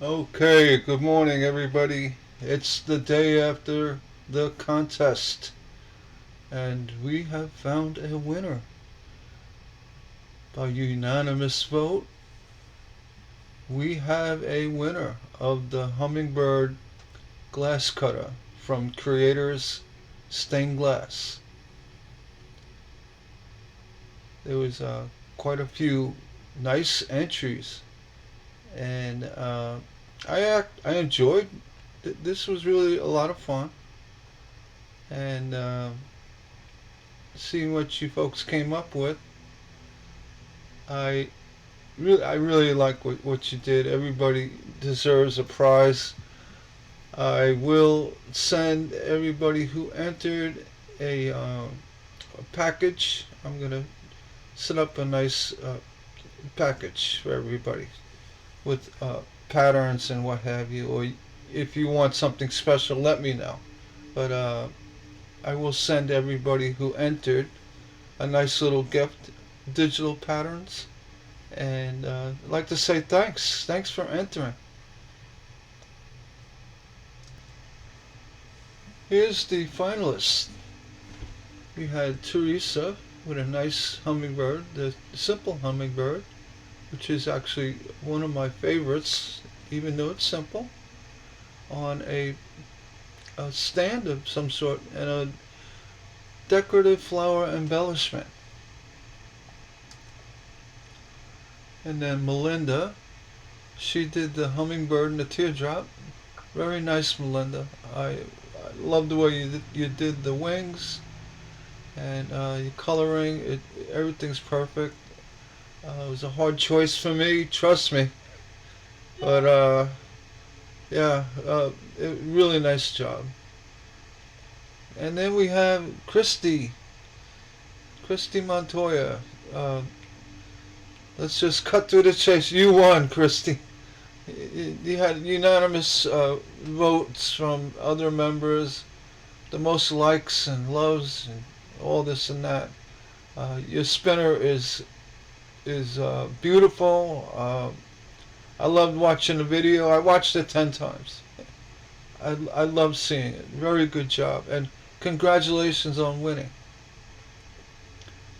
Okay, good morning, everybody. It's the day after the contest, and we have found a winner. By unanimous vote, we have a winner of the Hummingbird glass cutter from Creators Stained Glass. There was quite a few nice entries, and I enjoyed. This was really a lot of fun, and seeing what you folks came up with. I I really like what you did. Everybody deserves a prize. I will send everybody who entered a package. I'm gonna set up a nice package for everybody with patterns and what have you. Or if you want something special, let me know. But I will send everybody who entered a nice little gift, digital patterns. And I'd like to say thanks. Thanks for entering. Here's the finalists. We had Teresa with a nice hummingbird, the simple hummingbird, which is actually one of my favorites, even though it's simple, on a stand of some sort and a decorative flower embellishment. And then Melinda, she did the hummingbird and the teardrop. Very nice, Melinda. I love the way you did the wings and your coloring. Everything's perfect. It was a hard choice for me, trust me. But yeah, really nice job. And then we have Christy Montoya. Uh, let's just cut through the chase. You won, Christy. You had unanimous votes from other members, the most likes and loves and all this and that. Your spinner is beautiful. I loved watching the video. I watched it 10 times. I love seeing it. Very good job, and congratulations on winning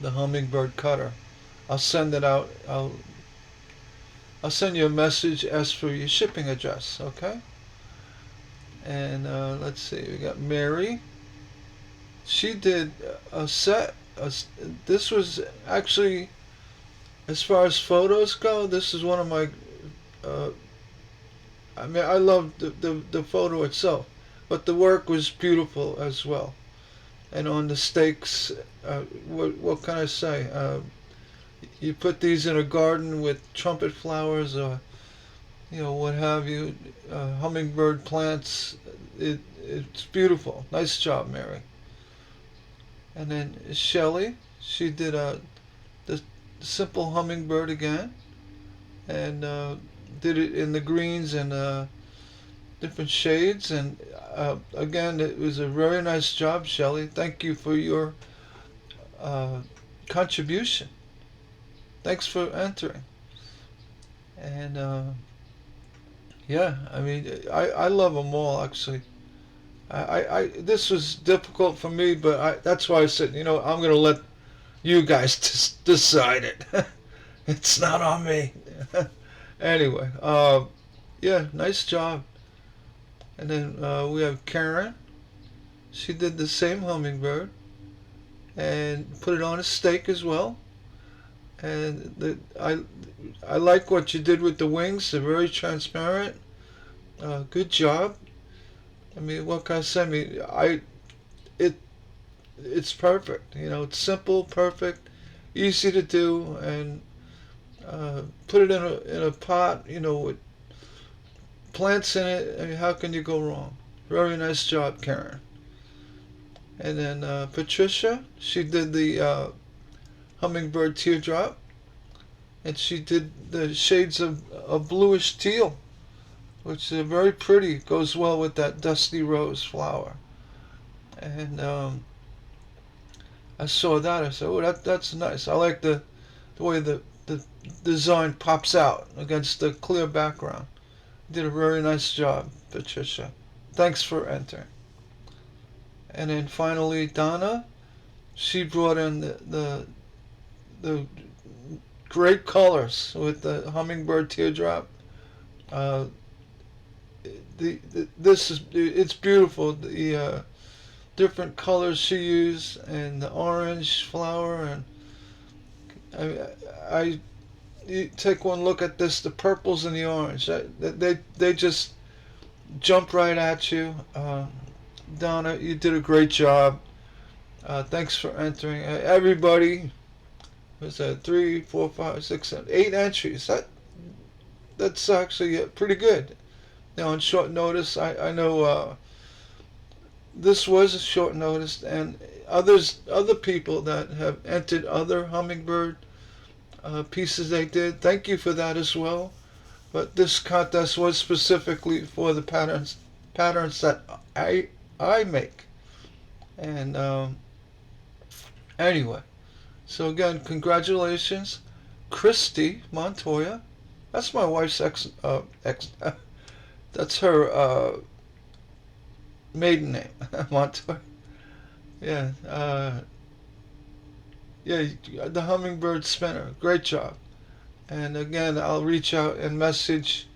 the Hummingbird cutter. I'll send it out. I'll send you a message as for your shipping address. Okay. And let's see. We got Mary. She did a set. This was actually, as far as photos go, this is one of my. Uh, I mean, I love the photo itself, but the work was beautiful as well. And on the stakes, what can I say? You put these in a garden with trumpet flowers or what have you, hummingbird plants. It's beautiful. Nice job, Mary. And then Shelley, she did the simple hummingbird again, and did it in the greens and different shades. And again, it was a very nice job, Shelley. Thank you for your uh, contribution. Thanks for entering. And yeah, I mean, I love them all actually. I this was difficult for me, but that's why I said, I'm gonna let you guys decide it. It's not on me. Anyway, yeah, nice job. And then we have Karen. She did the same hummingbird and put it on a stake as well. And I like what you did with the wings. They're very transparent. Good job. I mean, what can I say? I mean, it it's perfect. It's simple, perfect, easy to do, and put it in a pot. With plants in it. I mean, how can you go wrong? Very nice job, Karen. And then Patricia, she did the hummingbird teardrop, and she did the shades of bluish teal, which is very pretty. Goes well with that dusty rose flower. And I saw that. I said, "Oh, that's nice. I like the way the design pops out against the clear background. You did a very nice job, Patricia. Thanks for entering. And then finally, Donna, she brought in the great colors with the hummingbird teardrop. Uh, this is it's beautiful. The different colors she used, and the orange flower, and I you take one look at this, the purples and the orange. They just jump right at you. Donna, you did a great job. Thanks for entering. Everybody, was that 3, 4, 5, 6, 7, 8 entries? That's actually pretty good. Now, on short notice, I know this was a short notice, and other people that have entered other hummingbird pieces they did. Thank you for that as well. But this contest was specifically for the patterns that I make. And anyway, so again, congratulations, Christy Montoya. That's my wife's ex. That's her maiden name, Montoya. Yeah, yeah, the hummingbird spinner. Great job. And again, I'll reach out and message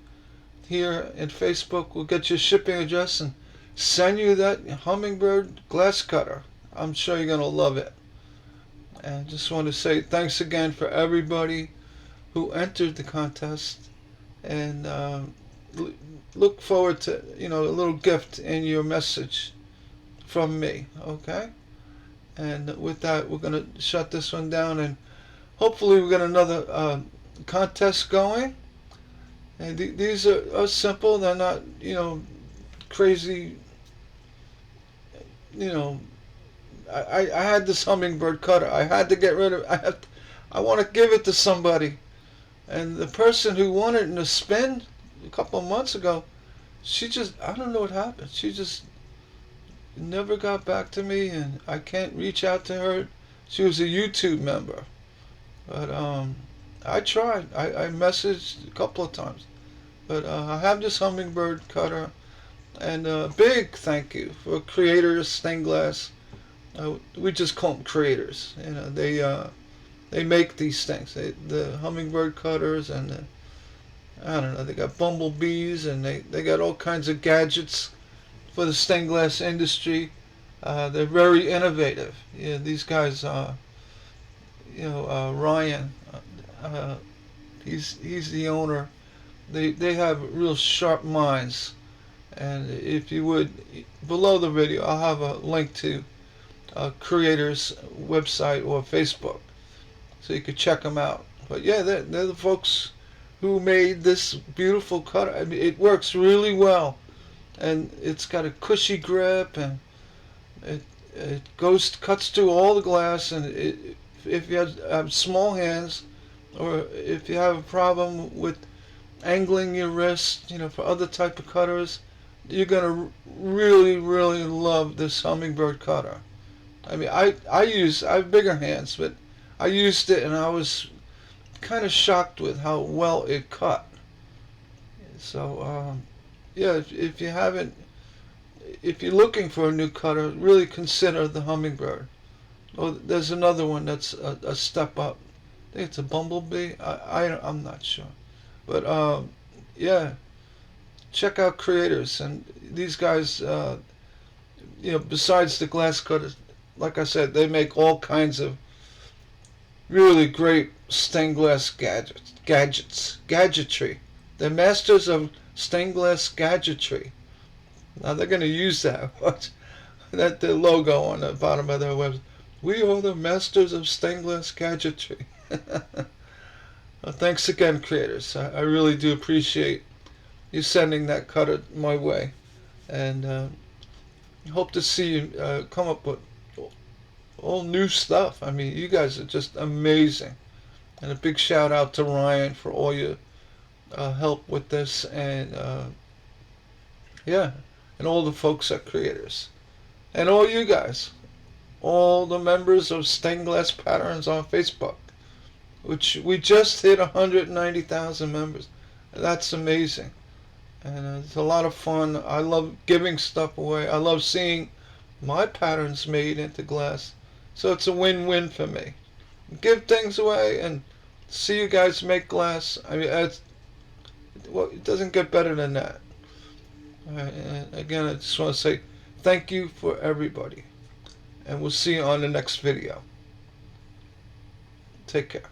here in Facebook. We'll get your shipping address and send you that hummingbird glass cutter. I'm sure you're gonna love it. And I just want to say thanks again for everybody who entered the contest, and look forward to a little gift in your message from me. Okay. And with that, we're gonna shut this one down, and hopefully we get another contest going. And these are simple. They're not crazy. I had this hummingbird cutter. I had to get rid of it. I want to give it to somebody. And the person who wanted it to spin a couple of months ago, I don't know what happened. She just never got back to me, and I can't reach out to her. She was a YouTube member. But I tried. I messaged a couple of times. But I have this hummingbird cutter. And big thank you for Creators Stained Glass. We just call them creators. They make these things. The hummingbird cutters, and I don't know. They got bumblebees, and they got all kinds of gadgets for the stained glass industry. They're very innovative. These guys. Ryan. He's the owner. They have real sharp minds. And if you would, below the video, I'll have a link to Creators' website or Facebook, so you could check them out. But yeah, they're the folks who made this beautiful cutter. I mean, it works really well, and it's got a cushy grip, and it cuts through all the glass. And if you have small hands, or if you have a problem with angling your wrist, for other type of cutters, you're gonna really, really love this hummingbird cutter. I mean, I have bigger hands, but I used it and I was kind of shocked with how well it cut. So yeah, if you're looking for a new cutter, really consider the hummingbird. Oh, there's another one that's a step up. I think it's a bumblebee. I'm not sure, but yeah. Check out Creators, and these guys, besides the glass cutters, like I said, they make all kinds of really great stained glass gadgetry. They're masters of stained glass gadgetry. Now they're going to use that. That the logo on the bottom of their website. We are the masters of stained glass gadgetry. Well, thanks again, Creators. I really do appreciate you sending that cutter my way, and hope to see you come up with all new stuff. I mean, you guys are just amazing, and a big shout out to Ryan for all your help with this, and yeah, and all the folks at Creators, and all you guys, all the members of Stained Glass Patterns on Facebook, which we just hit 190,000 members. That's amazing. and it's a lot of fun. I love giving stuff away. I love seeing my patterns made into glass. So it's a win-win for me. Give things away and see you guys make glass. I mean, well, it doesn't get better than that. And again, I just want to say thank you for everybody. And we'll see you on the next video. Take care.